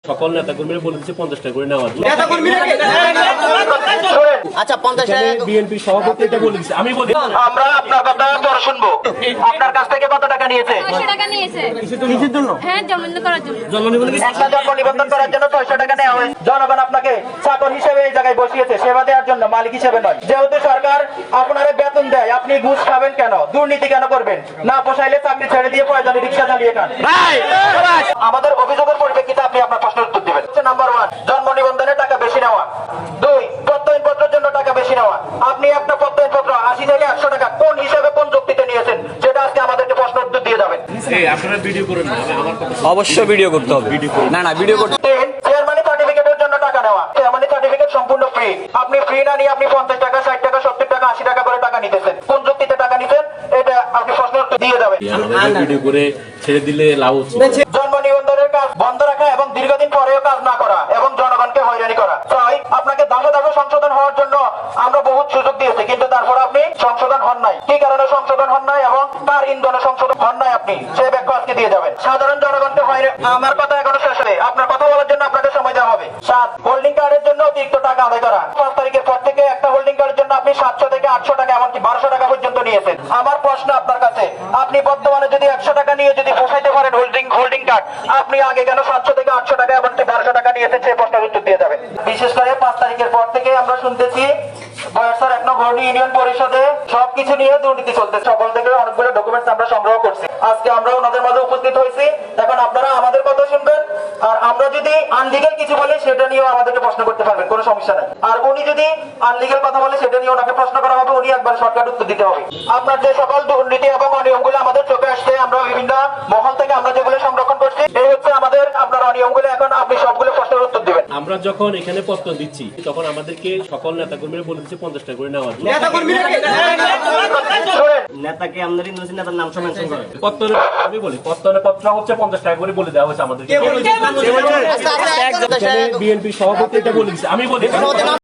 সকল নেতা কর্মীরা বলে দিচ্ছে 50 টাকা করে নেওয়ার জন্য। আচ্ছা 50 টাকা বিএনপি সভাপতি এটা বলে দিচ্ছে, আমি বলি আমরা আপনার কথা পরে শুনবো। আপনার কাছ থেকে কত টাকা নিয়েছে? 600 টাকা নিয়েছে। কিসের জন্য? হ্যাঁ, জন্ম নিবন্ধন করার জন্য। একটা জন্ম নিবন্ধন করার জন্য 600 টাকা নেওয়া হয়েছে। জনগণ আপনাকে চাকর হিসেবে এই জায়গায় বসিয়েছে, সেবা দেওয়ার জন্য, মালিক হিসেবে নয়। যেহেতু সরকার আপনার বেতন দেয়, আপনি ঘুষ খাবেন কেন, দুর্নীতি কেন করবেন? না পোষাইলে চাকরি ছেড়ে দিয়ে প্রয়োজনে রিক্সা চালিয়ে খান। আমাদের অভিযোগের পরিপ্রেক্ষিতে আপনি আপনার প্রশ্নের উত্তর দিবেন। নাম্বার 1, জন্ম নিবন্ধনের টাকা বেশি নেওয়া। 2, প্রত্যয়নপত্রের জন্য টাকা বেশি নেওয়া। আপনি একটা প্রত্যয়নপত্র 80 থেকে 100 টাকা কোন হিসাবে কোন যুক্তিতে নিয়েছেন, সেটা আজকে আমাদেরকে প্রশ্ন উত্তর দিয়ে যাবেন। আপনারা ভিডিও করেন না, আমার কথা অবশ্যই ভিডিও করতে হবে। না না ভিডিও করতে 3, চেয়ারম্যান সার্টিফিকেটের জন্য টাকা নেওয়া। চেয়ারম্যান সার্টিফিকেট সম্পূর্ণ ফ্রি। আপনি ফ্রি না নিয়ে আপনি 50 টাকা, 60 টাকা, 70 টাকা, 80 টাকা করে টাকা নিতেছেন। কোন যুক্তিতে টাকা নিতেন, এটা আপনি প্রশ্ন উত্তর দিয়ে যাবেন। আমাদের ভিডিও করে ছেড়ে দিলে লাভ হচ্ছে। জন্ম নিবন্ধনের কাজ বন্ধ রাখা এবং দীর্ঘদিন পরেও কাজ না করা এবং জনগণকে হয়রানি করা। 6, আপনাকে দশে দশে সংশোধন হওয়ার জন্য আমরা বহুত সুযোগ দিয়েছি, কিন্তু তারপর আপনি সংশোধন হন নাই। কি কারণে সংশোধন হন নাই এবং কার ইন্ধনে সংশোধন হন নাই, আপনি সেই ব্যাখ্যা আজকে দিয়ে যাবেন। সাধারণ জনগণকে হয়রানি। আমার কথা এখনো শেষ হলে আপনার কথা বলার জন্য আপনাকে সময় দেওয়া হবে। 7, হোল্ডিং কার্ডের জন্য অতিরিক্ত টাকা আদায় করা। 5 তারিখের পর থেকে একটা হোল্ডিং কার্ডের জন্য আপনি 700 থেকে 800 টাকা, এমনকি 1200 টাকা পর্যন্ত নিয়েছেন। আমার প্রশ্ন আপনার কাছে, আপনি বর্তমানে যদি 100 টাকা নিয়ে যদি পোষাইতে পারেন হোল্ডিং কার্ড, আপনি আগে কেন 700 থেকে 800 টাকা এমনকি 1200 টাকা নিয়েছেন, সেই প্রশ্নের উত্তর দিয়ে যাবেন। বিশেষ করে 5 তারিখের পর থেকে আমরা শুনতেছি বয়সের 1 নং ঘড়ি ইউনিয়ন পরিষদে সবকিছু নিয়ে দুর্নীতি চলছে। সকল থেকে অনেকগুলো ডকুমেন্টস আমরা সংগ্রহ করছি। আজকে আমরা ওনাদের মাঝে উপস্থিত হয়েছি। এখন আপনারা আমাদের কথা শুনবেন, আর আমরা যদি আনলিগাল কিছু বলি সেটা নিয়েও আমাদেরকে প্রশ্ন করতে পারবেন, কোনো সমস্যা নাই। আর উনি যদি আনলিগাল কথা বলে সেটা নিয়ে ওনাকে প্রশ্ন করা হবে, উনি একবার শর্টকাট উত্তর দিতে হবে। আপনার যে সকল দুর্নীতি এবং অনিয়মগুলো আমাদের চোখে আসছে, আমরা বিভিন্ন মহল থেকে আমরা যেগুলো সংরক্ষণ করছি, এই হচ্ছে আমাদের আপনার অনিয়মগুলো। এখন আপনি সবগুলো প্রশ্নের উত্তর দিবেন। আমরা যখন এখানে প্রশ্ন দিচ্ছি, তখন আমাদেরকে সকল নেতা কর্মীরা বলে দিচ্ছে 50 টাকা করে নেওয়ার জন্য। নেতাকে আমদানি নেতার নাম মেনশন করে। আমি বলি প্রত্যয়নের পত্র হচ্ছে 50 টাকা করে বলে দেওয়া হয়েছে আমাদেরকে। বিএনপি সভাপতি এটা বলে দিচ্ছে, আমি বলি